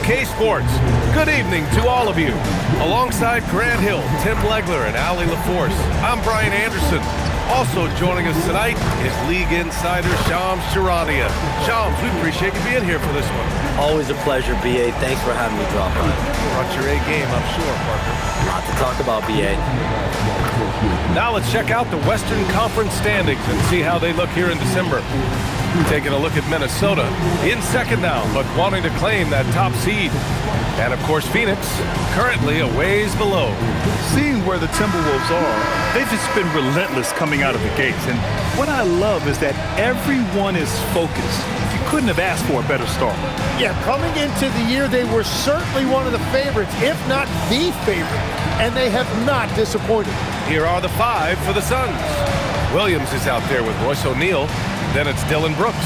OK Sports. Good evening to all of you. Alongside Grant Hill, Tim Legler, and Allie LaForce, I'm Brian Anderson. Also joining us tonight is League Insider Shams Charania. Shams, we appreciate you being here for this one. Always a pleasure, BA. Thanks for having me drop by. Brought your A game, I'm sure, partner. A lot to talk about, BA. Now let's check out the Western Conference standings and see how they look here in December. Taking a look at Minnesota, in second now, but wanting to claim that top seed. And of course, Phoenix, currently a ways below. Seeing where the Timberwolves are, they've just been relentless coming out of the gates. And what I love is that everyone is focused. You couldn't have asked for a better start. Yeah, coming into the year, they were certainly one of the favorites, if not the favorite, and they have not disappointed. Here are the five for the Suns. Williams is out there with Royce O'Neal. Then it's Dylan Brooks.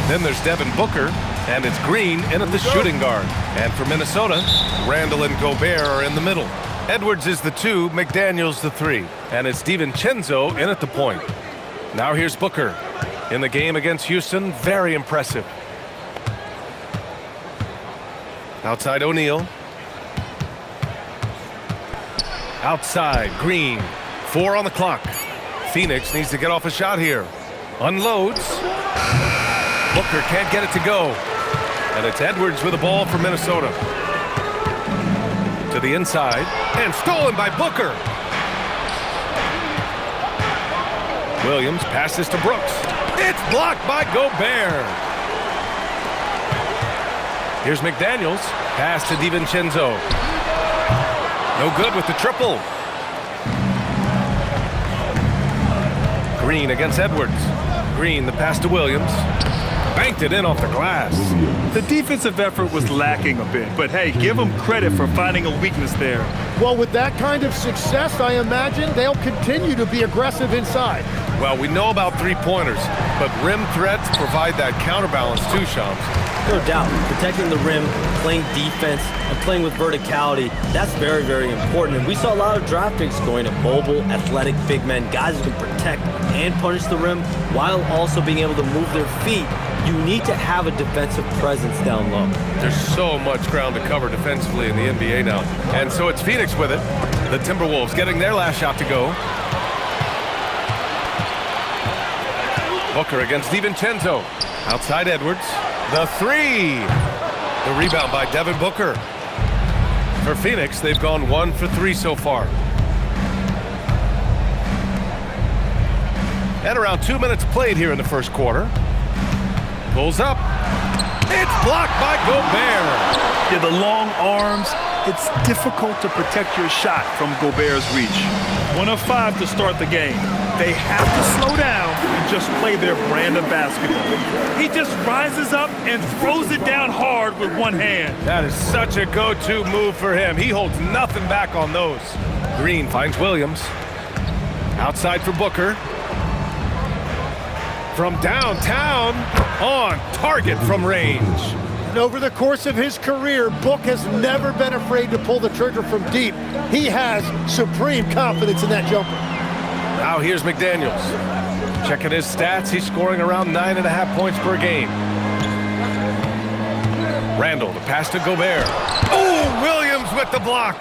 Then there's Devin Booker. And it's Green in at the shooting guard. And for Minnesota, Randall and Gobert are in the middle. Edwards is the 2, McDaniels the 3. And it's DiVincenzo in at the point. Now here's Booker. In the game against Houston, very impressive. Outside O'Neal. Outside Green. 4 on the clock. Phoenix needs to get off a shot here. Unloads. Booker can't get it to go. And it's Edwards with the ball for Minnesota. To the inside. And stolen by Booker. Williams passes to Brooks. It's blocked by Gobert. Here's McDaniels. Pass to DiVincenzo. No good with the triple. Green against Edwards. Green, the pass to Williams. Banked it in off the glass. The defensive effort was lacking a bit, but hey, give them credit for finding a weakness there. Well, with that kind of success, I imagine they'll continue to be aggressive inside. Well, we know about three-pointers, but rim threats provide that counterbalance too, Shams. No doubt. Protecting the rim, playing defense, and playing with verticality, that's very, very important. And we saw a lot of draft picks going to mobile, athletic big men, guys who can protect and punish the rim while also being able to move their feet. You need to have a defensive presence down low. There's so much ground to cover defensively in the NBA now. And so it's Phoenix with it. The Timberwolves getting their last shot to go. Booker against DiVincenzo. Outside Edwards. The 3. The rebound by Devin Booker. For Phoenix, they've gone 1 for 3 so far. And around 2 minutes played here in the first quarter. Pulls up. It's blocked by Gobert. Yeah, the long arms, it's difficult to protect your shot from Gobert's reach. 1 of 5 to start the game. They have to slow down and just play their brand of basketball. He just rises up and throws it down hard with one hand. That is such a go-to move for him. He holds nothing back on those. Green finds Williams. Outside for Booker. From downtown, on target from range. And over the course of his career, Book has never been afraid to pull the trigger from deep. He has supreme confidence in that jumper. Now here's McDaniels. Checking his stats, he's scoring around 9.5 points per game. Randall, the pass to Gobert. Oh, Williams with the block.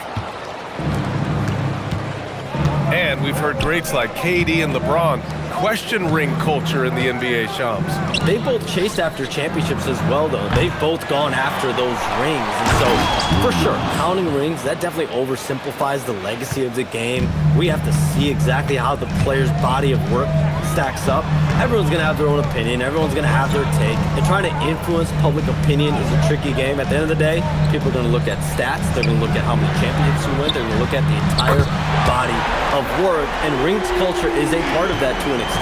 And we've heard greats like KD and LeBron question ring culture in the NBA, Shams. They both chased after championships as well, though. They've both gone after those rings. And so, for sure, counting rings, that definitely oversimplifies the legacy of the game. We have to see exactly how the player's body of work stacks up. Everyone's going to have their own opinion. Everyone's going to have their take. And trying to influence public opinion is a tricky game. At the end of the day, people are going to look at stats. They're going to look at how many championships you win. They're going to look at the entire body of work. And rings culture is a part of that to an extent.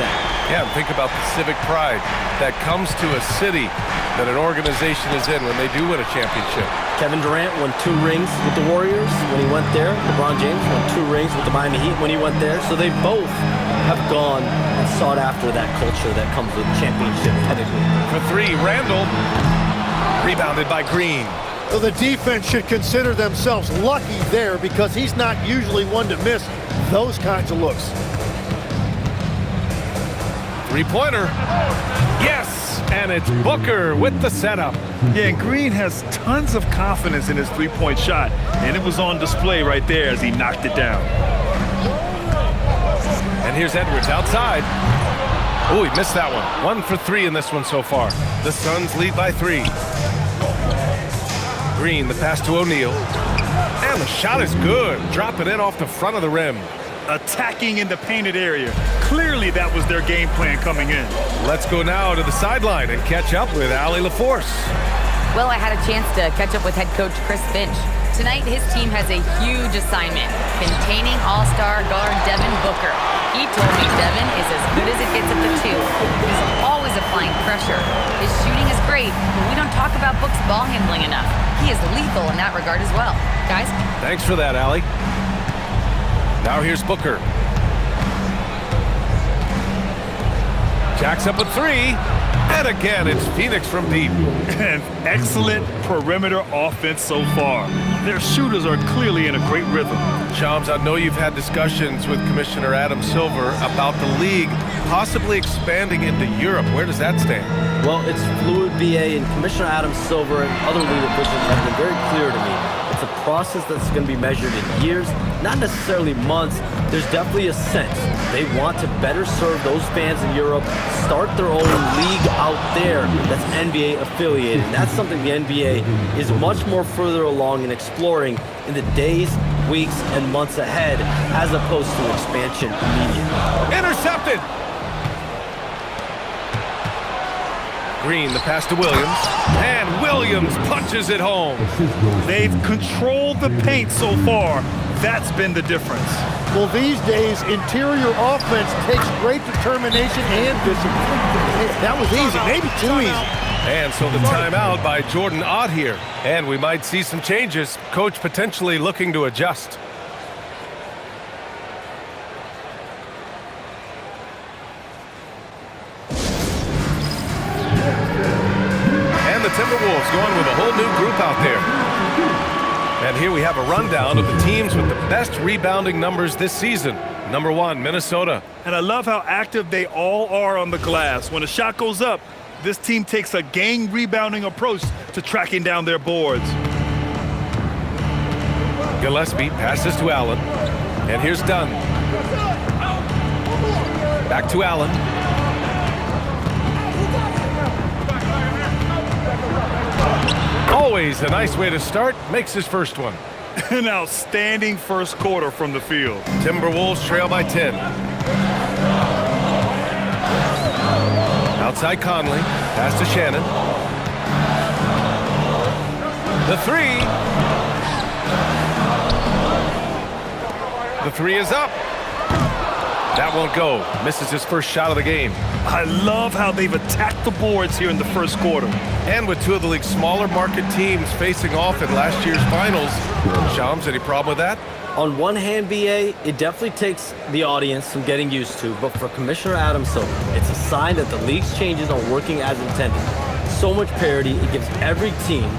Yeah, and think about the civic pride that comes to a city that an organization is in when they do win a championship. Kevin Durant won 2 rings with the Warriors when he went there. LeBron James won 2 rings with the Miami Heat when he went there. So they both have gone and sought after that culture that comes with championship pedigree. For 3, Randall. Rebounded by Green. So the defense should consider themselves lucky there because he's not usually one to miss those kinds of looks. 3-pointer. Yes! And it's Booker with the setup. Yeah, and Green has tons of confidence in his three-point shot, and it was on display right there as he knocked it down. And here's Edwards outside. Oh, he missed that one. 1 for 3 in this one so far. The Suns lead by 3. Green, the pass to O'Neal. And the shot is good. Drop it in off the front of the rim. Attacking in the painted area. Clearly that was their game plan coming in. Let's go now to the sideline and catch up with Allie LaForce. Well, I had a chance to catch up with head coach Chris Finch. Tonight, his team has a huge assignment, containing all-star guard Devin Booker. He told me Devin is as good as it gets at the 2. He's always applying pressure. His shooting is great, but we don't talk about Book's ball handling enough. He is lethal in that regard as well. Guys? Thanks for that, Allie. Now here's Booker. Jacks up a 3. And again, it's Phoenix from deep. An excellent perimeter offense so far. Their shooters are clearly in a great rhythm. Shams, I know you've had discussions with Commissioner Adam Silver about the league possibly expanding into Europe. Where does that stand? Well, it's fluid, BA, and Commissioner Adam Silver and other league officials have been very clear to me. It's a process that's going to be measured in years, not necessarily months. There's definitely a sense they want to better serve those fans in Europe, start their own league out there that's NBA affiliated. And that's something the NBA is much more further along in exploring in the days, weeks, and months ahead, as opposed to expansion immediately. Intercepted! Green, the pass to Williams, and Williams punches it home. They've controlled the paint so far. That's been the difference. Well, these days, interior offense takes great determination and discipline. That was easy, maybe too easy. And so the timeout by Jordan Ott here. And we might see some changes. Coach potentially looking to adjust. And the Timberwolves going with a whole new group out there. And here we have a rundown of the teams with the best rebounding numbers this season. Number 1, Minnesota. And I love how active they all are on the glass. When a shot goes up, this team takes a gang rebounding approach to tracking down their boards. Gillespie passes to Allen. And here's Dunn. Back to Allen. Always a nice way to start. Makes his first one. An outstanding first quarter from the field. Timberwolves trail by 10. Outside Conley. Pass to Shannon. The 3. The 3 is up. That won't go. Misses his first shot of the game. I love how they've attacked the boards here in the first quarter. And with two of the league's smaller market teams facing off in last year's finals, Shams, any problem with that? On one hand, BA, it definitely takes the audience some getting used to, but for Commissioner Adam Silver, it's a sign that the league's changes are working as intended. So much parity, it gives every team,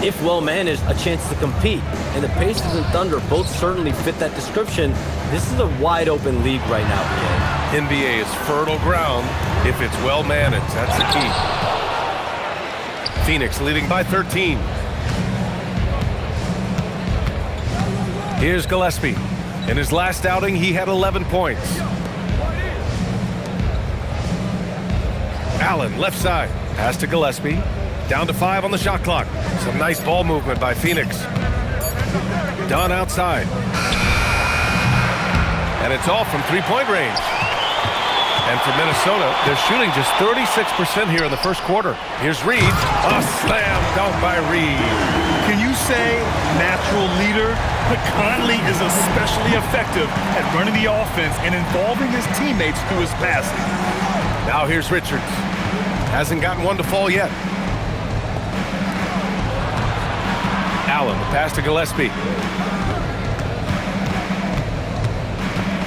if well-managed, a chance to compete. And the Pacers and Thunder both certainly fit that description. This is a wide-open league right now, BA. NBA is fertile ground if it's well-managed. That's the key. Phoenix leading by 13. Here's Gillespie. In his last outing, he had 11 points. Allen, left side. Pass to Gillespie. Down to 5 on the shot clock. Some nice ball movement by Phoenix. Dunn outside. And it's all from three-point range. And for Minnesota, they're shooting just 36% here in the first quarter. Here's Reed. A slam dunk by Reed. Can you say natural leader? But Conley is especially effective at running the offense and involving his teammates through his passing. Now here's Richards. Hasn't gotten one to fall yet. Allen, the pass to Gillespie.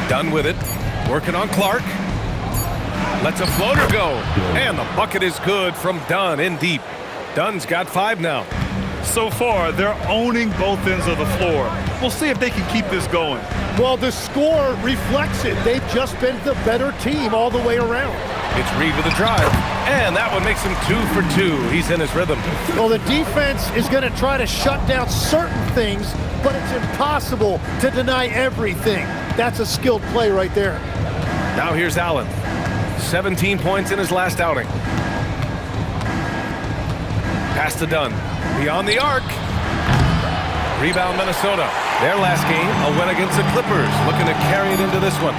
Done with it. Working on Clark. Lets a floater go. And the bucket is good from Dunn in deep. Dunn's got 5 now. So far, they're owning both ends of the floor. We'll see if they can keep this going. Well, the score reflects it. They've just been the better team all the way around. It's Reed with a drive, and that one makes him 2 for 2. He's in his rhythm. Well, the defense is going to try to shut down certain things, but it's impossible to deny everything. That's a skilled play right there. Now here's Allen. 17 points in his last outing. Pass to Dunn. Beyond the arc. Rebound Minnesota. Their last game, a win against the Clippers. Looking to carry it into this one.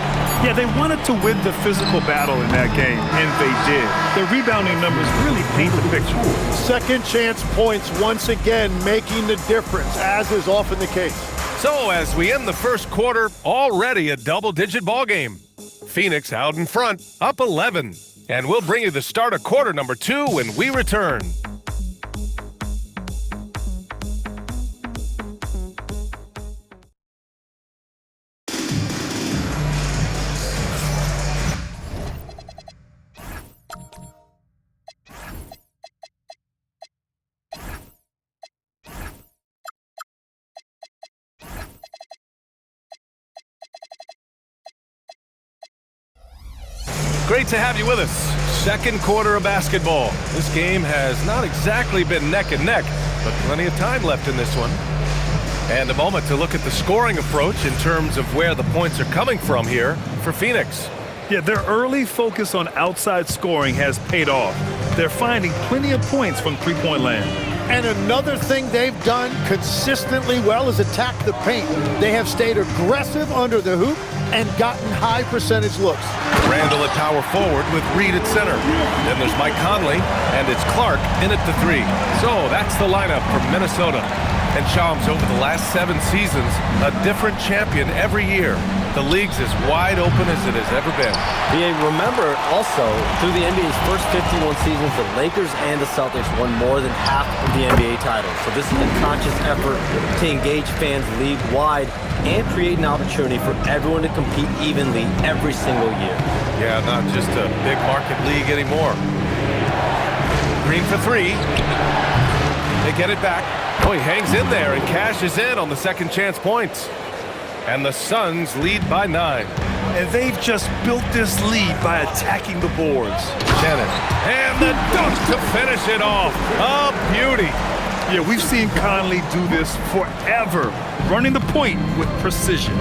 Yeah, they wanted to win the physical battle in that game, and they did. Their rebounding numbers really paint the picture. Second chance points once again making the difference, as is often the case. So as we end the first quarter, already a double-digit ball game. Phoenix out in front, up 11. And we'll bring you the start of quarter number 2 when we return. Great to have you with us. Second quarter of basketball. This game has not exactly been neck and neck, but plenty of time left in this one. And a moment to look at the scoring approach in terms of where the points are coming from here for Phoenix. Yeah, their early focus on outside scoring has paid off. They're finding plenty of points from three-point land. And another thing they've done consistently well is attack the paint. They have stayed aggressive under the hoop and gotten high percentage looks. Randall at power forward with Reed at center. Then there's Mike Conley, and it's Clark in at the 3. So that's the lineup for Minnesota. And Shams, over the last 7 seasons, a different champion every year. The league's as wide open as it has ever been. BA, remember also, through the NBA's first 51 seasons, the Lakers and the Celtics won more than half of the NBA titles. So this is a conscious effort to engage fans league-wide and create an opportunity for everyone to compete evenly every single year. Yeah, not just a big market league anymore. Green for 3. They get it back. Oh, he hangs in there and cashes in on the second chance points. And the Suns lead by 9. And they've just built this lead by attacking the boards. Shannon. And the dunk to finish it off. A beauty. Yeah, we've seen Conley do this forever, running the point with precision.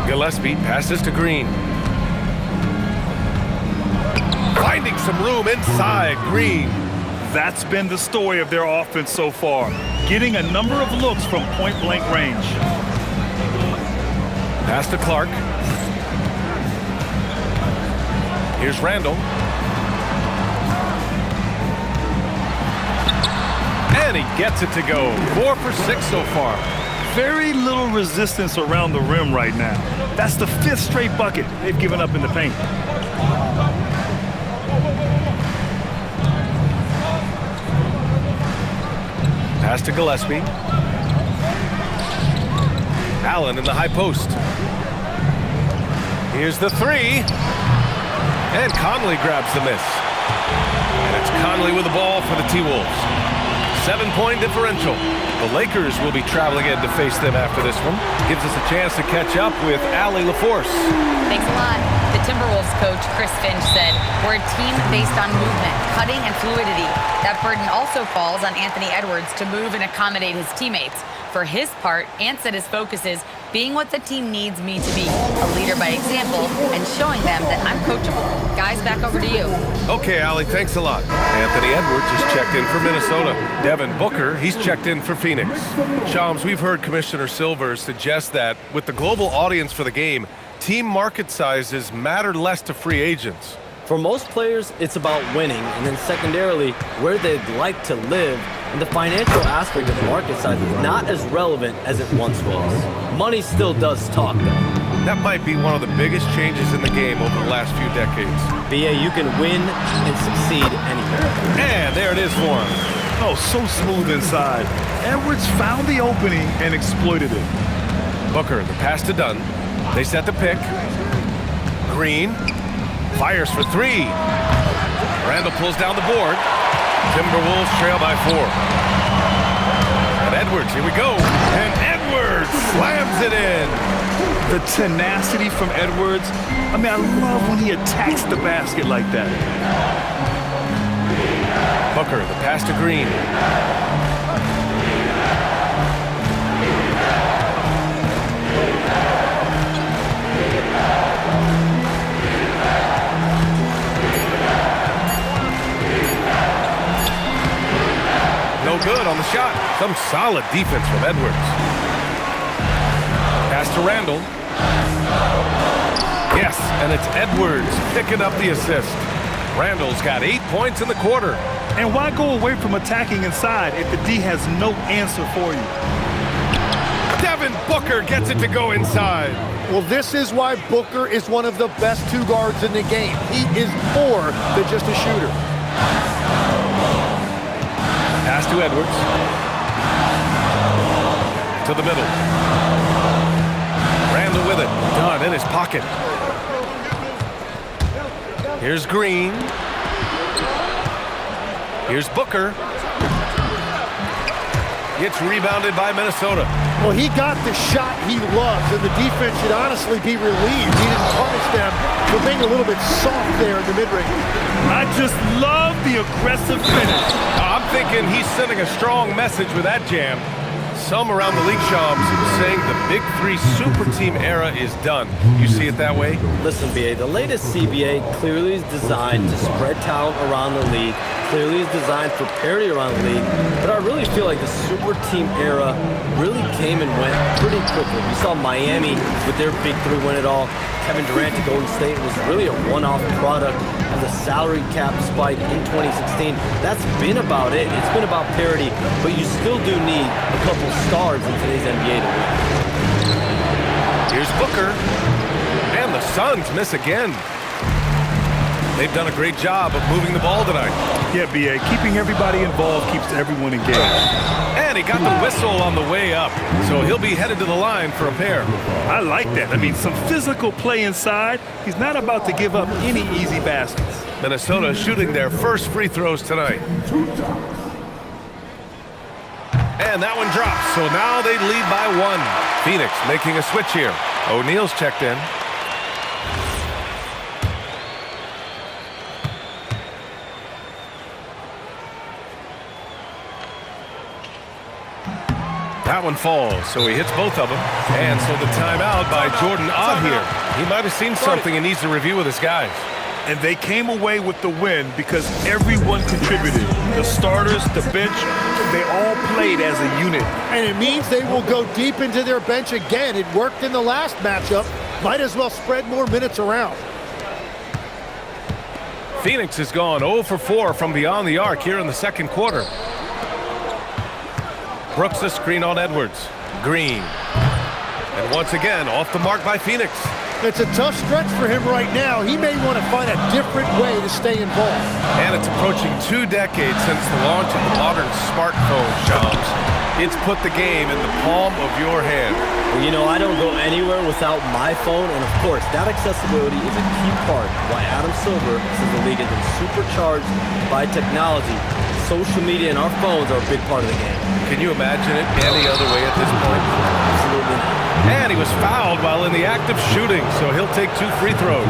Gillespie passes to Green. Finding some room inside Green. That's been the story of their offense so far, getting a number of looks from point-blank range. Pass to Clark. Here's Randall. And he gets it to go. 4 for 6 so far. Very little resistance around the rim right now. That's the 5th straight bucket they've given up in the paint. Pass to Gillespie. Allen in the high post. Here's the 3. And Conley grabs the miss. And it's Conley with the ball for the T-Wolves. 7-point differential. The Lakers will be traveling in to face them after this one. Gives us a chance to catch up with Allie LaForce. Thanks a lot. The Timberwolves coach, Chris Finch, said, "We're a team based on movement, cutting, and fluidity. That burden also falls on Anthony Edwards to move and accommodate his teammates. For his part, Ant said his focus is being what the team needs me to be, a leader by example, and showing them that I'm coachable." Guys, back over to you. Okay, Allie, thanks a lot. Anthony Edwards just checked in for Minnesota. Devin Booker, he's checked in for Phoenix. Shams, we've heard Commissioner Silver suggest that with the global audience for the game, team market sizes matter less to free agents. For most players, it's about winning, and then secondarily, where they'd like to live, and the financial aspect of market size is not as relevant as it once was. Money still does talk, though. That might be one of the biggest changes in the game over the last few decades. BA, you can win and succeed anywhere. And there it is for him. Oh, so smooth inside. Edwards found the opening and exploited it. Booker, the pass to Dunn. They set the pick. Green fires for 3. Randall pulls down the board. Timberwolves trail by 4. And Edwards, here we go. And Edwards slams it in. The tenacity from Edwards. I mean, I love when he attacks the basket like that. Booker, the pass to Green. No good on the shot. Some solid defense from Edwards. Pass to Randall. Yes, and it's Edwards picking up the assist. Randall's got 8 points in the quarter. And why go away from attacking inside if the D has no answer for you? Devin Booker gets it to go inside. Well, this is why Booker is one of the best 2 guards in the game. He is more than just a shooter. Pass to Edwards. To the middle. Randall with it. Done in his pocket. Here's Green. Here's Booker. Gets rebounded by Minnesota. Well, he got the shot he loves, and the defense should honestly be relieved. He didn't punish them for being a little bit soft there in the mid-range. I just love the aggressive finish. I'm thinking he's sending a strong message with that jam. Some around the league, Shams, saying the Big 3 super team era is done. You see it that way? Listen, BA, the latest CBA clearly is designed to spread talent around the league, clearly is designed for parity around the league, but I really feel like the super team era really came and went pretty quickly. We saw Miami with their Big 3 win it all. Kevin Durant to Golden State was really a one-off product of the salary cap spike in 2016. That's been about it. It's been about parity, but you still do need a couple stars in today's NBA to win. Here's Booker. And the Suns miss again. They've done a great job of moving the ball tonight. Yeah, BA, keeping everybody involved keeps everyone engaged. And he got the whistle on the way up, so he'll be headed to the line for a pair. I like that. I mean, some physical play inside. He's not about to give up any easy baskets. Minnesota shooting their first free throws tonight. And that one drops, so now they lead by 1. Phoenix making a switch here. O'Neal's checked in. That one falls, so he hits both of them. And so the timeout by Jordan Ott here. He might have seen something and needs to review with his guys. And they came away with the win because everyone contributed. The starters, the bench, they all played as a unit. And it means they will go deep into their bench again. It worked in the last matchup. Might as well spread more minutes around. Phoenix has gone 0 for 4 from beyond the arc here in the second quarter. Brooks a screen on Edwards. Green. And once again, off the mark by Phoenix. It's a tough stretch for him right now. He may want to find a different way to stay involved. And it's approaching 2 decades since the launch of the modern smartphone, Shams. It's put the game in the palm of your hand. Well, you know, I don't go anywhere without my phone, and of course, that accessibility is a key part why Adam Silver says the league has been supercharged by technology. Social media and our phones are a big part of the game. Can you imagine it any other way at this point? Absolutely not. And he was fouled while in the act of shooting, so he'll take 2 free throws.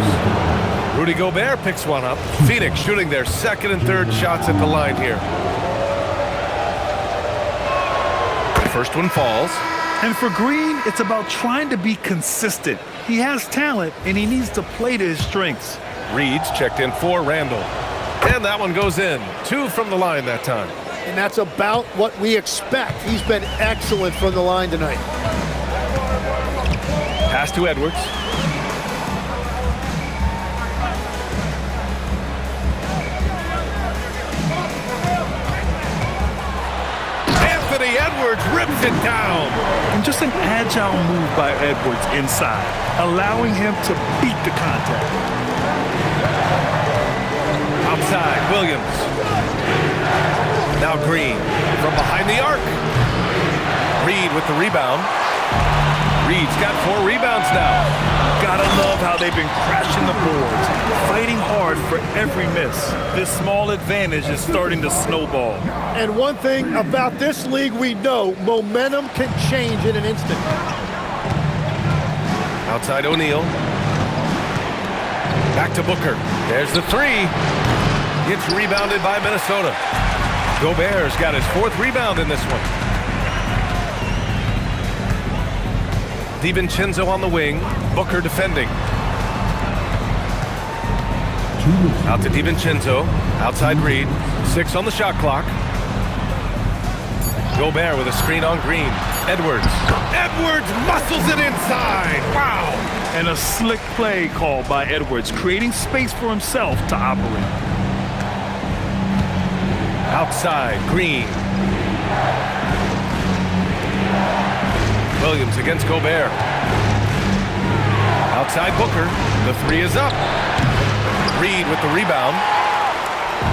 Rudy Gobert picks one up. Phoenix shooting their second and third shots at the line here. The first one falls. And for Green, it's about trying to be consistent. He has talent, and he needs to play to his strengths. Reed's checked in for Randall. And that one goes in. 2 from the line that time. And that's about what we expect. He's been excellent from the line tonight. Pass to Edwards. Anthony Edwards rips it down. And just an agile move by Edwards inside, allowing him to beat the contact. Outside, Williams. Now Green from behind the arc. Reed with the rebound. Reed's got 4 rebounds now. Gotta love how they've been crashing the boards, fighting hard for every miss. This small advantage is starting to snowball. And one thing about this league we know, momentum can change in an instant. Outside O'Neal. Back to Booker. There's the 3. Gets rebounded by Minnesota. Gobert's got his 4th rebound in this one. DiVincenzo on the wing. Booker defending. Out to DiVincenzo. Outside Reed. 6 on the shot clock. Gobert with a screen on Green. Edwards. Edwards muscles it inside. Wow. And a slick play called by Edwards, creating space for himself to operate. Outside, Green. Williams against Gobert. Outside Booker. The 3 is up. Reed with the rebound.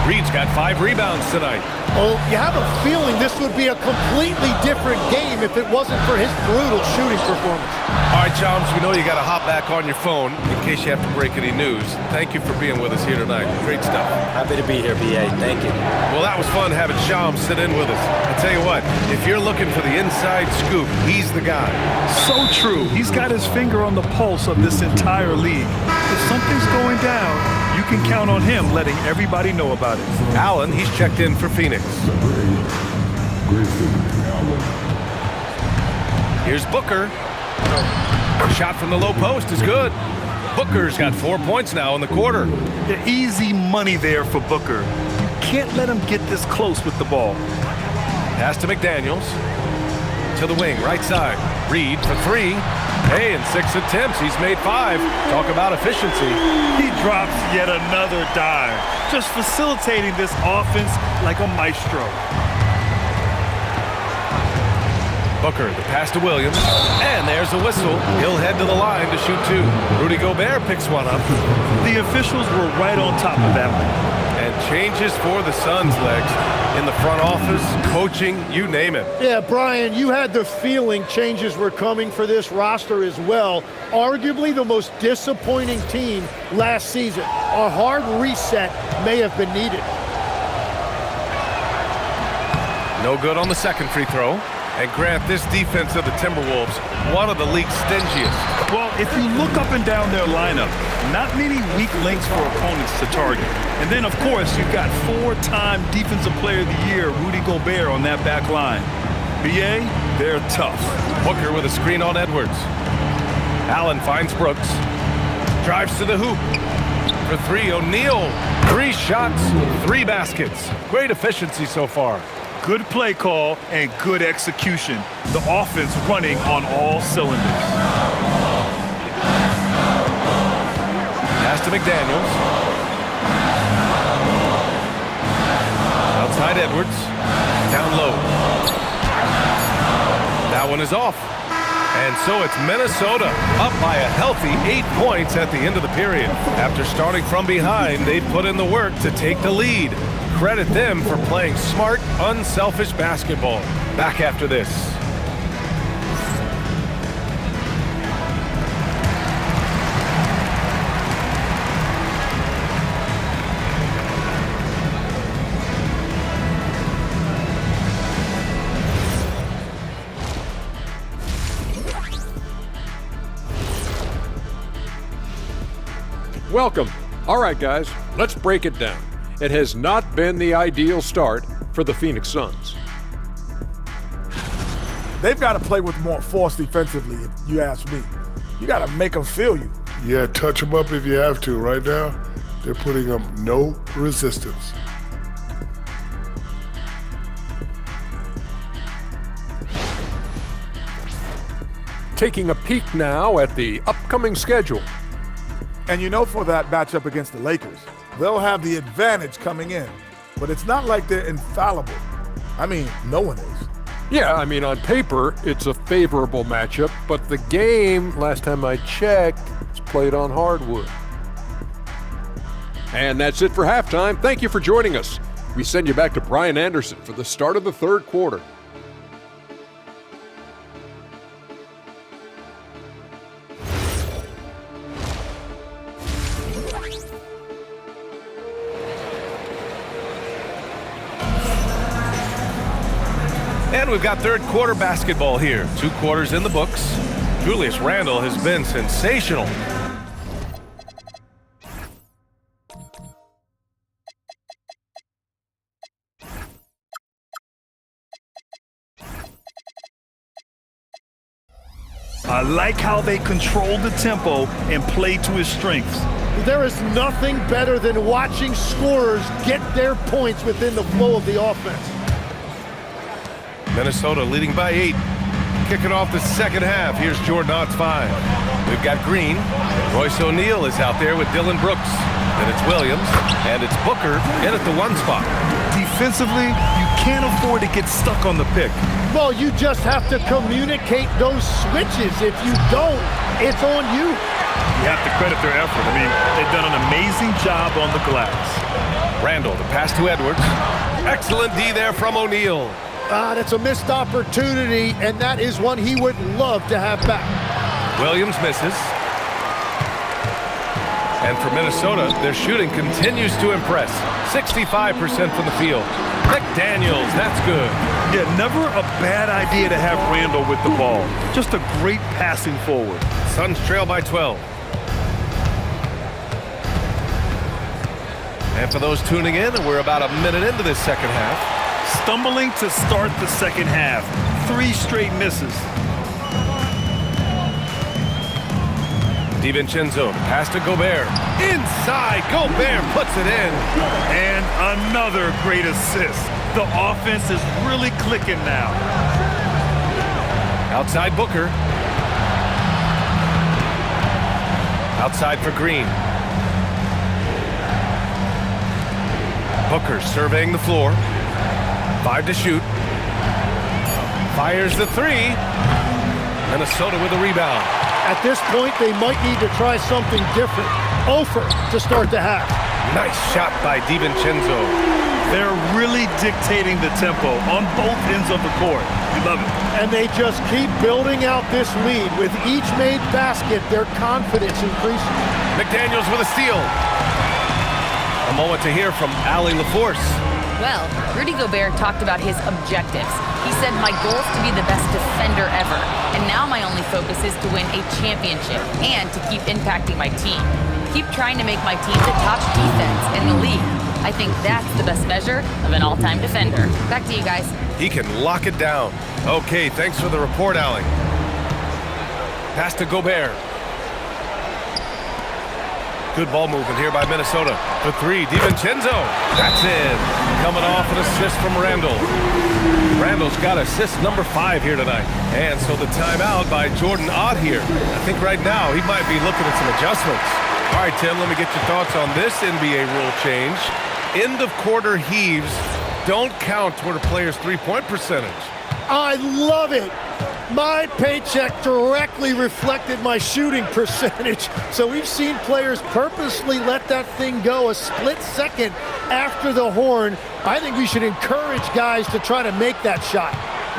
Reed's got 5 rebounds tonight. Oh, you have a feeling this would be a completely different game if it wasn't for his brutal shooting performance. All right, Chums, we know you got to hop back on your phone in case you have to break any news. Thank you for being with us here tonight. Great stuff. Happy to be here, BA. Thank you. Well, that was fun having Chums sit in with us. I tell you what, if you're looking for the inside scoop, he's the guy. So true. He's got his finger on the pulse of this entire league. If something's going down, you can count on him letting everybody know about it. Allen, he's checked in for Phoenix. Here's Booker. Shot from the low post is good. Booker's got 4 points now in the quarter. The easy money there for Booker. You can't let him get this close with the ball. Pass to McDaniels. To the wing, right side. Reed for 3. Hey, in 6 attempts, he's made 5. Talk about efficiency. He drops yet another dime, just facilitating this offense like a maestro. Booker, the pass to Williams, and there's a whistle. He'll head to the line to shoot 2. Rudy Gobert picks one up. The officials were right on top of that one. And changes for the Suns, Legs. In the front office, coaching, you name it. Yeah, Brian, you had the feeling changes were coming for this roster as well. Arguably the most disappointing team last season. A hard reset may have been needed. No good on the second free throw. And Grant, this defense of the Timberwolves, one of the league's stingiest. Well, if you look up and down their lineup, not many weak links for opponents to target. And then, of course, you've got 4-time Defensive Player of the Year, Rudy Gobert, on that back line. BA, they're tough. Booker with a screen on Edwards. Allen finds Brooks. Drives to the hoop. For 3, O'Neal. 3 shots, 3 baskets. Great efficiency so far. Good play call and good execution. The offense running on all cylinders. Pass to McDaniels. Outside Edwards. Down low. That one is off. And so it's Minnesota up by a healthy 8 points at the end of the period. After starting from behind, they've put in the work to take the lead. Credit them for playing smart, unselfish basketball. Back after this. Welcome. All right, guys, let's break it down. It has not been the ideal start for the Phoenix Suns. They've got to play with more force defensively, if you ask me. You got to make them feel you. Yeah, touch them up if you have to. Right now, they're putting up no resistance. Taking a peek now at the upcoming schedule. And you know, for that matchup against the Lakers, they'll have the advantage coming in. But it's not like they're infallible. I mean, no one is. Yeah, I mean, on paper, it's a favorable matchup, but the game, last time I checked, is played on hardwood. And that's it for halftime. Thank you for joining us. We send you back to Brian Anderson for the start of the third quarter. we've got third quarter basketball here. 2 quarters in the books. Julius Randle has been sensational. I like how they control the tempo and play to his strengths. There is nothing better than watching scorers get their points within the flow of the offense. Minnesota leading by 8. Kicking off the second half. Here's Jordan Ott's 5. We've got Green. Royce O'Neal is out there with Dylan Brooks. Then it's Williams, and it's Booker in at the 1 spot. Defensively, you can't afford to get stuck on the pick. Well, you just have to communicate those switches. If you don't, it's on you. You have to credit their effort. I mean, they've done an amazing job on the glass. Randle, the pass to Edwards. Excellent D there from O'Neal. That's a missed opportunity, and that is one he would love to have back. Williams misses. And for Minnesota, their shooting continues to impress. 65% from the field. McDaniels, that's good. Yeah, never a bad idea to have Randle with the ball. Just a great passing forward. Suns trail by 12. And for those tuning in, we're about a minute into this second half. Stumbling to start the second half. 3 straight misses. DiVincenzo, pass to Gobert. Inside, Gobert puts it in. And another great assist. The offense is really clicking now. Outside Booker. Outside for Green. Booker surveying the floor. 5 to shoot. Fires the 3. Minnesota with a rebound. At this point, they might need to try something different. Ofer to start the half. Nice shot by DiVincenzo. They're really dictating the tempo on both ends of the court. You love it. And they just keep building out this lead. With each made basket, their confidence increases. McDaniels with a steal. A moment to hear from Allie LaForce. Well, Rudy Gobert talked about his objectives. He said, my goal is to be the best defender ever. And now my only focus is to win a championship and to keep impacting my team. Keep trying to make my team the top defense in the league. I think that's the best measure of an all-time defender. Back to you guys. He can lock it down. Okay, thanks for the report, Allie. Pass to Gobert. Good ball movement here by Minnesota. For 3, DiVincenzo. That's in. Coming off an assist from Randle. Randle's got assist number 5 here tonight. And so the timeout by Jordan Ott here. I think right now he might be looking at some adjustments. All right, Tim, let me get your thoughts on this NBA rule change. End of quarter heaves don't count toward a player's three-point percentage. I love it. My paycheck directly reflected my shooting percentage. So we've seen players purposely let that thing go a split second after the horn. I think we should encourage guys to try to make that shot.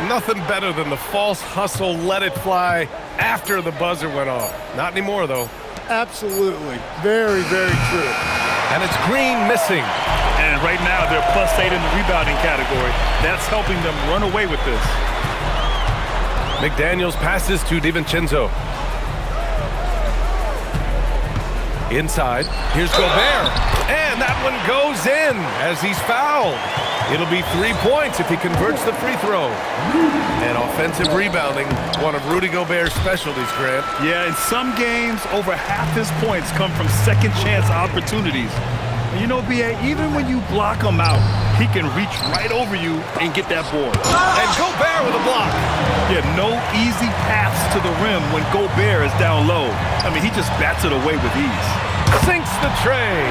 Nothing better than the false hustle, let it fly after the buzzer went off. Not anymore, though. Absolutely. Very, very true. And it's Green missing. And right now they're +8 in the rebounding category. That's helping them run away with this. McDaniels passes to DiVincenzo. Inside, here's Gobert. And that one goes in as he's fouled. It'll be 3 points if he converts the free throw. And offensive rebounding, one of Rudy Gobert's specialties, Grant. Yeah, in some games, over half his points come from second chance opportunities. And you know, B.A., even when you block him out, he can reach right over you and get that board. And Gobert with a block. Yeah, no easy paths to the rim when Gobert is down low. I mean, he just bats it away with ease. Sinks the tray.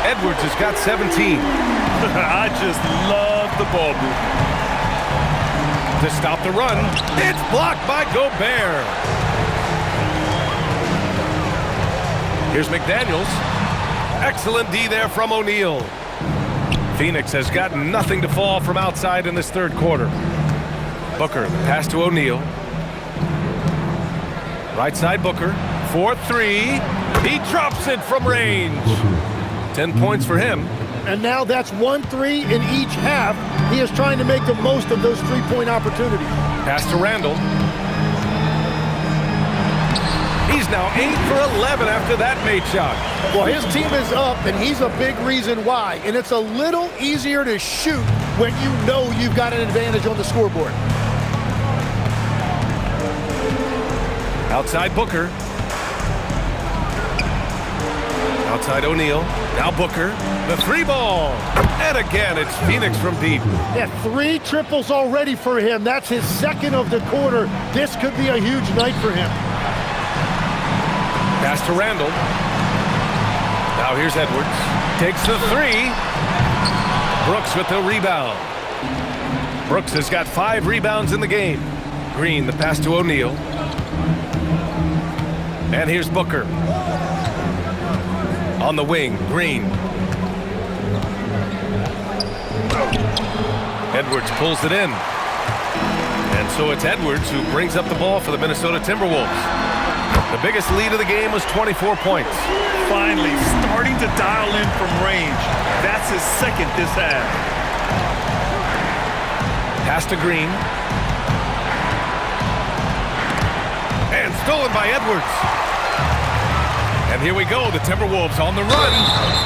Edwards has got 17. I just love the ball movement. To stop the run, it's blocked by Gobert. Here's McDaniels. Excellent D there from O'Neal. Phoenix has got nothing to fall from outside in this third quarter. Booker, pass to O'Neal. Right side Booker, 4-3. He drops it from range. 10 points for him. And now that's 1-3 in each half. He is trying to make the most of those three-point opportunities. Pass to Randall. He's now 8 for 11 after that made shot. Well, his team is up, and he's a big reason why. And it's a little easier to shoot when you know you've got an advantage on the scoreboard. Outside Booker. Outside O'Neal. Now Booker. The three ball. And again, it's Phoenix from deep. Yeah, 3 triples already for him. That's his second of the quarter. This could be a huge night for him. Pass to Randall. Now here's Edwards. Takes the 3. Brooks with the rebound. Brooks has got 5 rebounds in the game. Green, the pass to O'Neal. And here's Booker. On the wing, Green. Edwards pulls it in. And so it's Edwards who brings up the ball for the Minnesota Timberwolves. The biggest lead of the game was 24 points. Finally starting to dial in from range. That's his second this half. Pass to Green. And stolen by Edwards. And here we go, the Timberwolves on the run.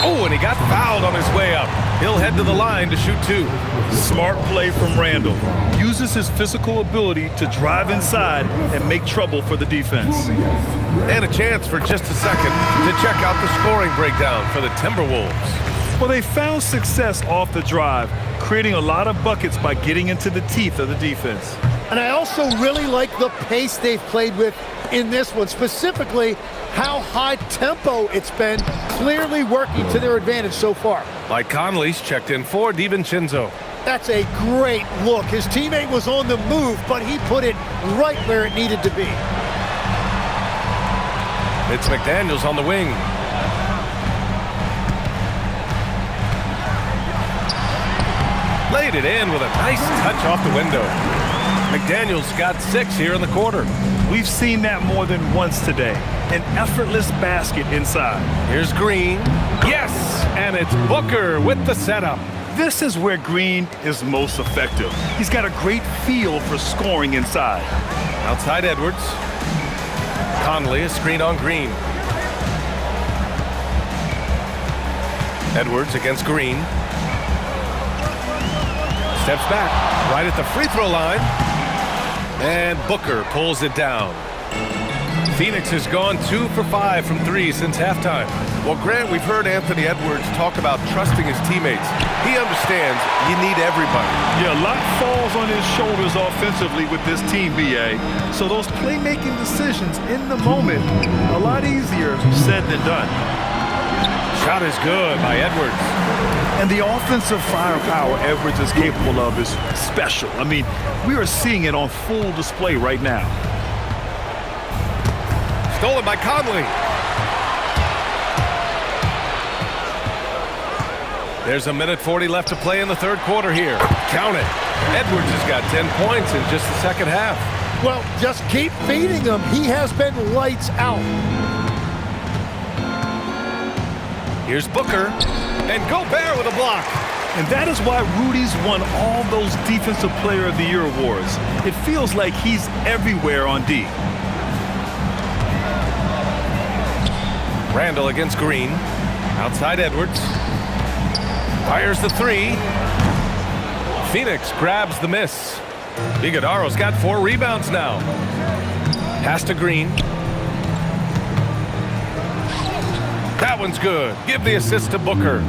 Oh, and he got fouled on his way up. He'll head to the line to shoot 2. Smart play from Randall. Uses his physical ability to drive inside and make trouble for the defense. And a chance for just a second to check out the scoring breakdown for the Timberwolves. Well, they found success off the drive, creating a lot of buckets by getting into the teeth of the defense. And I also really like the pace they've played with in this one, specifically how high tempo it's been, clearly working to their advantage so far. Mike Conley's checked in for DiVincenzo. That's a great look. His teammate was on the move, but he put it right where it needed to be. It's McDaniels on the wing. Laid it in with a nice touch off the window. McDaniels got 6 here in the quarter. We've seen that more than once today. An effortless basket inside. Here's Green. Yes! And it's Booker with the setup. This is where Green is most effective. He's got a great feel for scoring inside. Outside Edwards. Conley, a screen on Green. Edwards against Green. Steps back, right at the free throw line. And Booker pulls it down. Phoenix has gone 2 for 5 from 3 since halftime. Well, Grant, we've heard Anthony Edwards talk about trusting his teammates. He understands you need everybody. Yeah, a lot falls on his shoulders offensively with this team, BA. So those playmaking decisions in the moment, a lot easier said than done. Shot is good by Edwards. And the offensive firepower Edwards is capable of is special. I mean, we are seeing it on full display right now. Stolen by Conley. There's 1:40 left to play in the third quarter here. Count it. Edwards has got 10 points in just the second half. Well, just keep feeding him. He has been lights out. Here's Booker. And Gobert with a block. And that is why Rudy's won all those Defensive Player of the Year awards. It feels like he's everywhere on D. Randall against Green. Outside Edwards. Fires the 3. Phoenix grabs the miss. Iguodaro's got 4 rebounds now. Pass to Green. That one's good. Give the assist to Booker.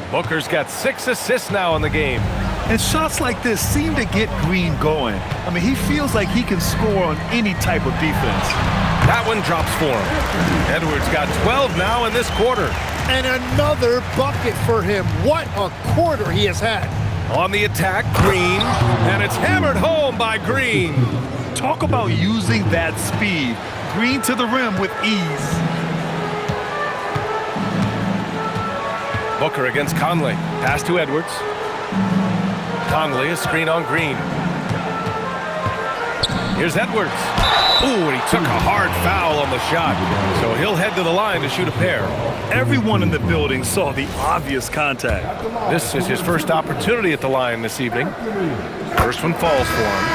Booker's got 6 assists now in the game. And shots like this seem to get Green going. I mean, he feels like he can score on any type of defense. That one drops for him. Edwards got 12 now in this quarter. And another bucket for him. What a quarter he has had. On the attack, Green. And it's hammered home by Green. Talk about using that speed. Green to the rim with ease. Booker against Conley. Pass to Edwards. Conley, a screen on Green. Here's Edwards. Ooh, and he took a hard foul on the shot. So he'll head to the line to shoot a pair. Everyone in the building saw the obvious contact. This is his first opportunity at the line this evening. First one falls for him.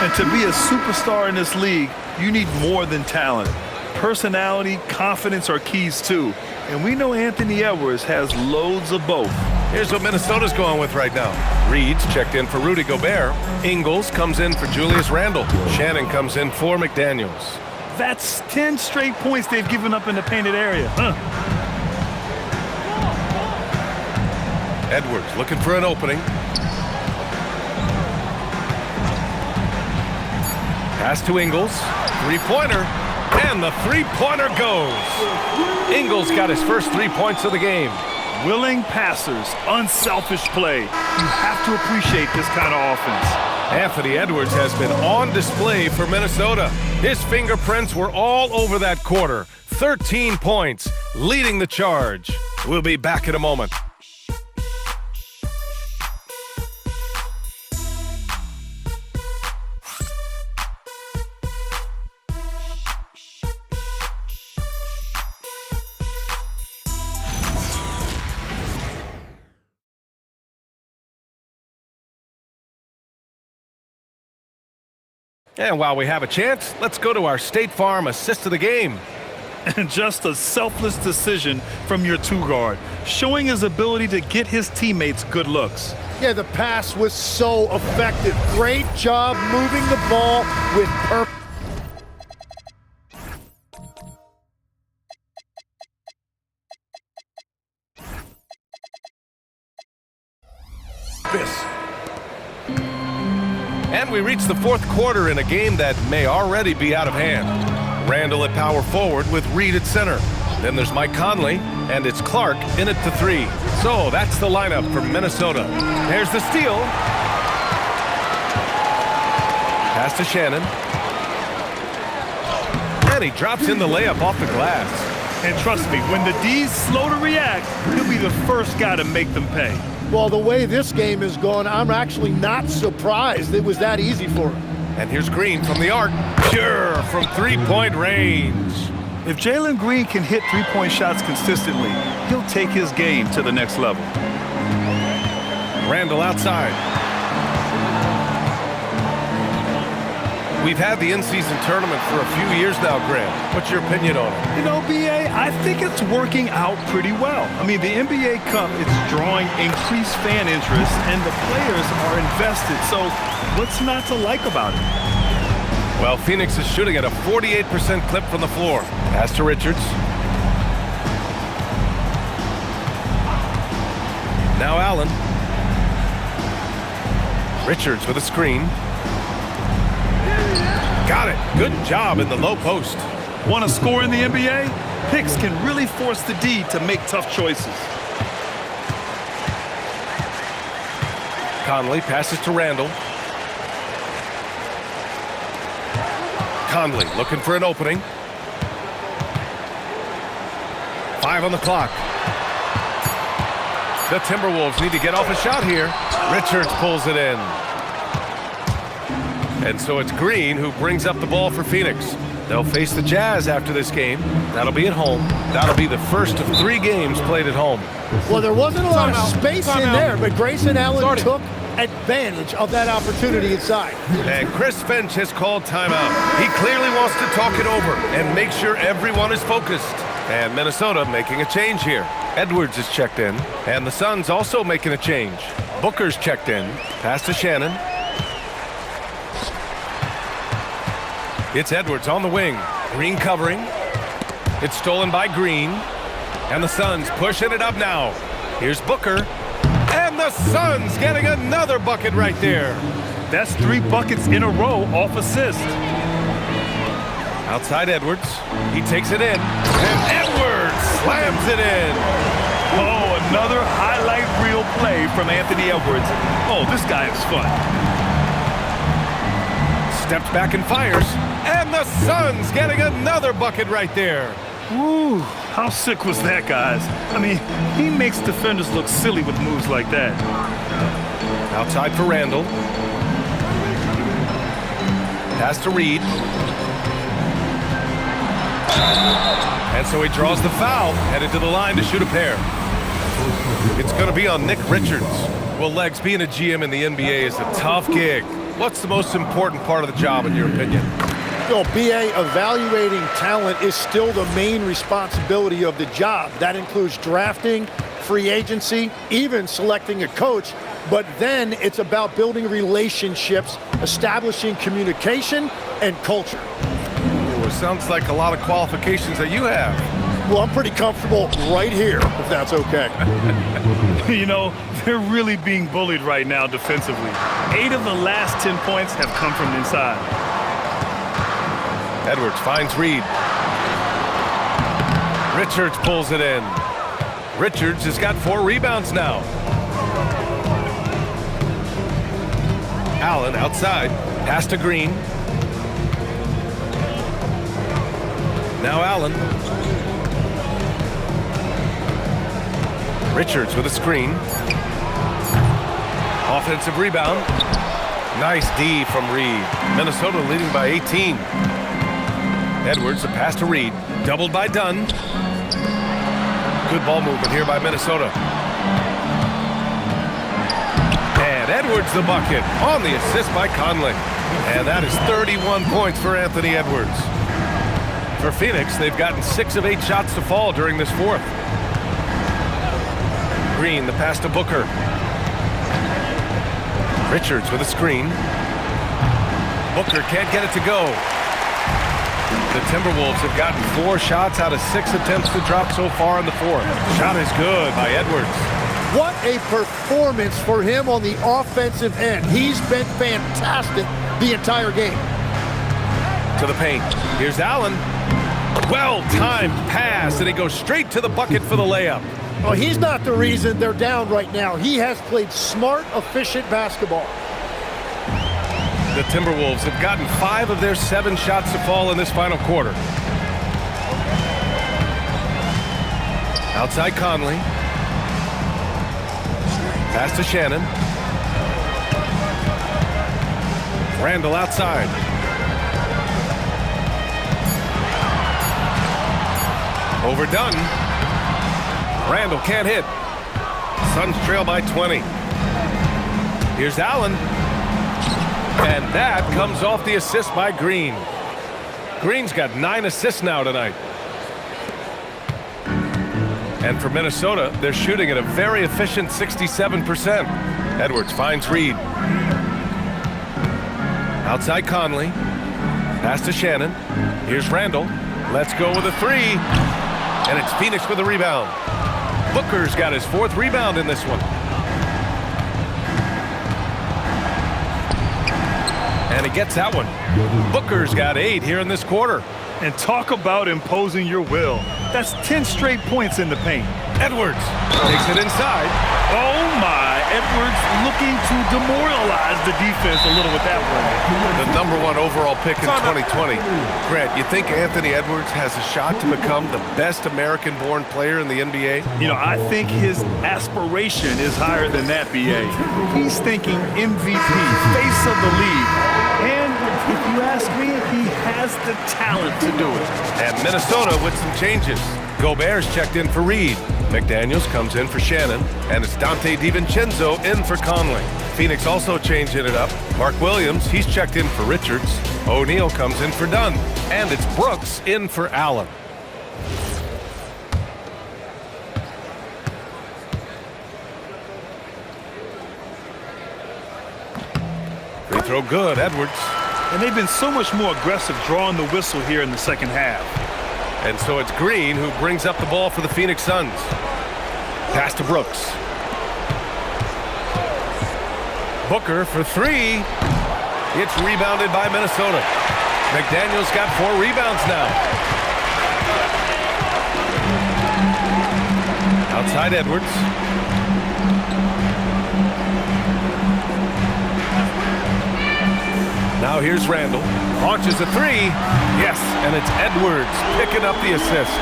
And to be a superstar in this league, you need more than talent. Personality, confidence are keys too. And we know Anthony Edwards has loads of both. Here's what Minnesota's going with right now. Reed's checked in for Rudy Gobert. Ingles comes in for Julius Randle. Shannon comes in for McDaniels. That's 10 straight points they've given up in the painted area. Edwards looking for an opening. Pass to Ingles. Three-pointer. And the three-pointer goes. Ingles got his first 3 points of the game. Willing passers, unselfish play. You have to appreciate this kind of offense. Anthony Edwards has been on display for Minnesota. His fingerprints were all over that quarter. 13 points, leading the charge. We'll be back in a moment. And while we have a chance, let's go to our State Farm assist of the game. And just a selfless decision from your two-guard, showing his ability to get his teammates good looks. Yeah, the pass was so effective. Great job moving the ball with purpose. And we reach the fourth quarter in a game that may already be out of hand. Randle at power forward with Reed at center. Then there's Mike Conley, and it's Clark in at the three. So that's the lineup for Minnesota. There's the steal. Pass to Shannon. And he drops in the layup off the glass. And trust me, when the D's slow to react, he'll be the first guy to make them pay. Well, the way this game is going, I'm actually not surprised it was that easy for him. And here's Green from the arc. Pure from three-point range. If Jalen Green can hit three-point shots consistently, he'll take his game to the next level. Randle outside. We've had the in-season tournament for a few years now, Grant. What's your opinion on it? You know, B.A., I think it's working out pretty well. I mean, the NBA Cup, it's drawing increased fan interest, and the players are invested. So what's not to like about it? Well, Phoenix is shooting at a 48% clip from the floor. Pass to Richards. Now Allen. Richards with a screen. Got it. Good job in the low post. Want to score in the NBA? Picks can really force the D to make tough choices. Conley passes to Randle. Conley looking for an opening. 5 on the clock. The Timberwolves need to get off a shot here. Richards pulls it in. And so it's Green who brings up the ball for Phoenix. They'll face the Jazz after this game. That'll be at home. That'll be the first of 3 games played at home. Well, there wasn't a lot of space in there, but Grayson Allen took advantage of that opportunity inside. And Chris Finch has called timeout. He clearly wants to talk it over and make sure everyone is focused. And Minnesota making a change here. Edwards is checked in, and the Suns also making a change. Booker's checked in. Pass to Shannon. It's Edwards on the wing. Green covering. It's stolen by Green. And the Suns pushing it up now. Here's Booker. And the Suns getting another bucket right there. That's 3 buckets in a row off assist. Outside Edwards. He takes it in. And Edwards slams it in. Oh, another highlight reel play from Anthony Edwards. Oh, this guy is fun. Steps back and fires. And the Suns getting another bucket right there. Woo, how sick was that, guys? I mean, he makes defenders look silly with moves like that. Outside for Randle. Pass to Reed. And so he draws the foul, headed to the line to shoot a pair. It's going to be on Nick Richards. Well, Legs, being a GM in the NBA is a tough gig. What's the most important part of the job, in your opinion? Well, BA, evaluating talent is still the main responsibility of the job. That includes drafting, free agency, even selecting a coach. But then it's about building relationships, establishing communication, and culture. Well, it sounds like a lot of qualifications that you have. Well, I'm pretty comfortable right here, if that's okay. You know, they're really being bullied right now defensively. 8 of the last 10 points have come from inside. Edwards finds Reed. Richards pulls it in. Richards has got 4 rebounds now. Allen outside. Pass to Green. Now Allen. Richards with a screen. Offensive rebound. Nice D from Reed. Minnesota leading by 18. Edwards, a pass to Reed. Doubled by Dunn. Good ball movement here by Minnesota. And Edwards the bucket on the assist by Conley. And that is 31 points for Anthony Edwards. For Phoenix, they've gotten 6 of 8 shots to fall during this fourth. Green, the pass to Booker. Richards with a screen. Booker can't get it to go. The Timberwolves have gotten 4 shots out of 6 attempts to drop so far in the fourth. Shot is good by Edwards. What a performance for him on the offensive end. He's been fantastic the entire game. To the paint. Here's Allen. Well-timed pass, and he goes straight to the bucket for the layup. Well, he's not the reason they're down right now. He has played smart, efficient basketball. The Timberwolves have gotten 5 of their 7 shots to fall in this final quarter. Outside Conley. Pass to Shannon. Randall outside. Overdone. Randall can't hit. Suns trail by 20. Here's Allen. And that comes off the assist by Green. Green's got 9 assists now tonight. And for Minnesota, they're shooting at a very efficient 67%. Edwards finds Reed. Outside Conley. Pass to Shannon. Here's Randall. Let's go with a 3. And it's Phoenix with a rebound. Booker's got his 4th rebound in this one. And he gets that one. Booker's got 8 here in this quarter. And talk about imposing your will. That's 10 straight points in the paint. Edwards takes it inside. Oh my, Edwards looking to demoralize the defense a little with that one. The #1 overall pick in 2020. Grant, you think Anthony Edwards has a shot to become the best American-born player in the NBA? You know, I think his aspiration is higher than that, BA. He's thinking MVP, face of the league. And if you ask me, he has the talent to do it. And Minnesota with some changes. Gobert's checked in for Reed. McDaniels comes in for Shannon. And it's Dante DiVincenzo in for Conley. Phoenix also changing it up. Mark Williams, he's checked in for Richards. O'Neal comes in for Dunn. And it's Brooks in for Allen. Free throw good, Edwards. And they've been so much more aggressive drawing the whistle here in the second half. And so it's Green who brings up the ball for the Phoenix Suns. Pass to Brooks. Booker for 3. It's rebounded by Minnesota. McDaniels got 4 rebounds now. Outside Edwards. Now here's Randall. Launches a 3. Yes, and it's Edwards picking up the assist.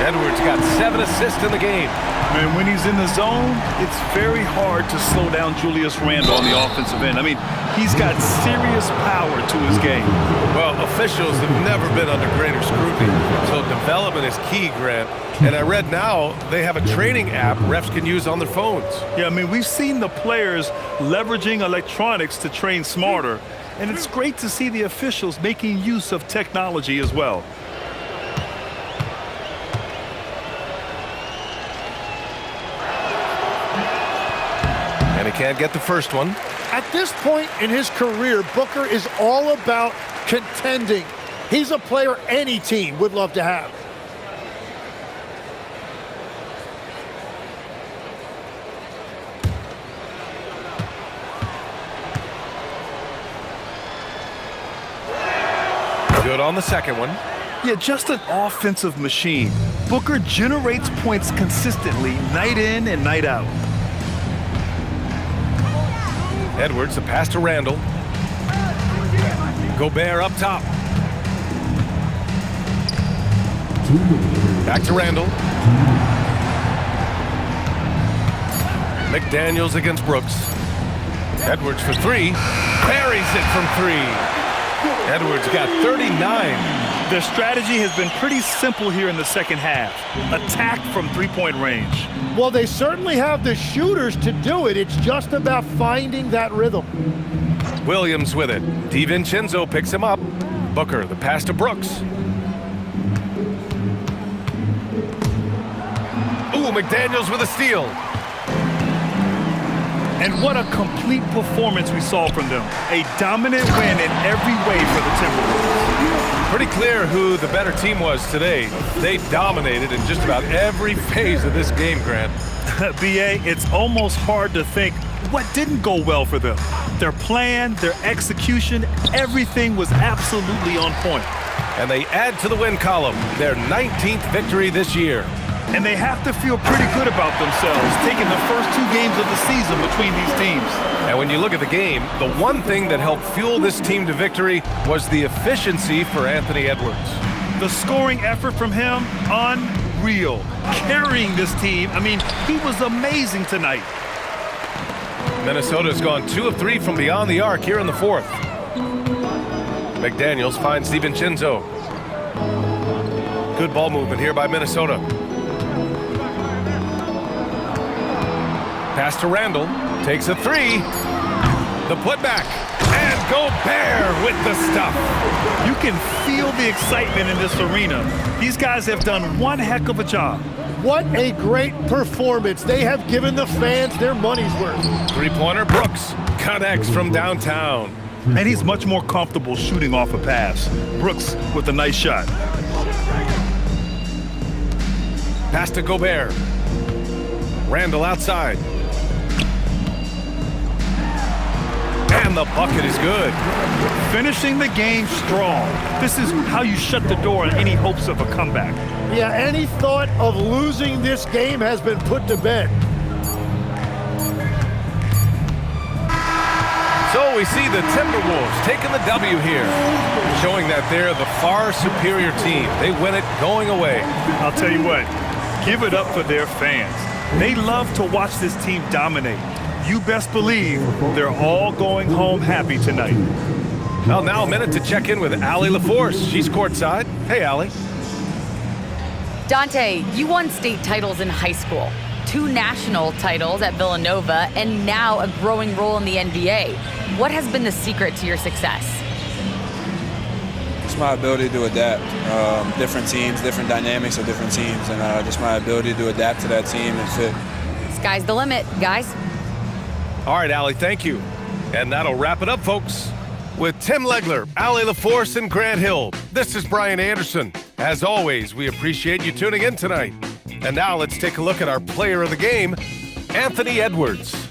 Edwards got 7 assists in the game. Man, when he's in the zone, it's very hard to slow down Julius Randle on the offensive end. I mean, he's got serious power to his game. Well, officials have never been under greater scrutiny, so development is key, Grant. And I read now they have a training app refs can use on their phones. Yeah, I mean, we've seen the players leveraging electronics to train smarter, and it's great to see the officials making use of technology as well. And he can't get the first one. At this point in his career, Booker is all about contending. He's a player any team would love to have. Good on the second one. Yeah, just an offensive machine. Booker generates points consistently, night in and night out. Edwards, a pass to Randle. Gobert up top. Back to Randle. McDaniels against Brooks. Edwards for three. Buries it from three. Edwards got 39. Their strategy has been pretty simple here in the second half. Attack from three-point range. Well, they certainly have the shooters to do it. It's just about finding that rhythm. Williams with it. DiVincenzo picks him up. Booker, the pass to Brooks. Ooh, McDaniels with a steal. And what a complete performance we saw from them. A dominant win in every way for the Timberwolves. Pretty clear who the better team was today. They dominated in just about every phase of this game, Grant. B.A., it's almost hard to think what didn't go well for them. Their plan, their execution, everything was absolutely on point. And they add to the win column, their 19th victory this year. And they have to feel pretty good about themselves, taking the first two games of the season between these teams. And when you look at the game, the one thing that helped fuel this team to victory was the efficiency for Anthony Edwards. The scoring effort from him, unreal. Carrying this team, I mean, he was amazing tonight. Minnesota's gone 2 of 3 from beyond the arc here in the fourth. McDaniels finds DiVincenzo. Good ball movement here by Minnesota. Pass to Randle, takes a three. The putback, and Gobert with the stuff. You can feel the excitement in this arena. These guys have done one heck of a job. What a great performance. They have given the fans their money's worth. Three-pointer, Brooks connects from downtown. And he's much more comfortable shooting off a pass. Brooks with a nice shot. Pass to Gobert. Randle outside. And the bucket is good. Finishing the game strong. This is how you shut the door on any hopes of a comeback. Yeah, any thought of losing this game has been put to bed. So we see the Timberwolves taking the W here, showing that they're the far superior team. They win it going away. I'll tell you what, give it up for their fans. They love to watch this team dominate. You best believe they're all going home happy tonight. Well, now a minute to check in with Allie LaForce. She's courtside. Hey, Allie. Dante, you won state titles in high school, 2 national titles at Villanova, and now a growing role in the NBA. What has been the secret to your success? It's my ability to adapt. Different teams, different dynamics of different teams, and just my ability to adapt to that team and fit. Sky's the limit, guys. All right, Allie, thank you. And that'll wrap it up, folks. With Tim Legler, Allie LaForce, and Grant Hill, this is Brian Anderson. As always, we appreciate you tuning in tonight. And now let's take a look at our player of the game, Anthony Edwards.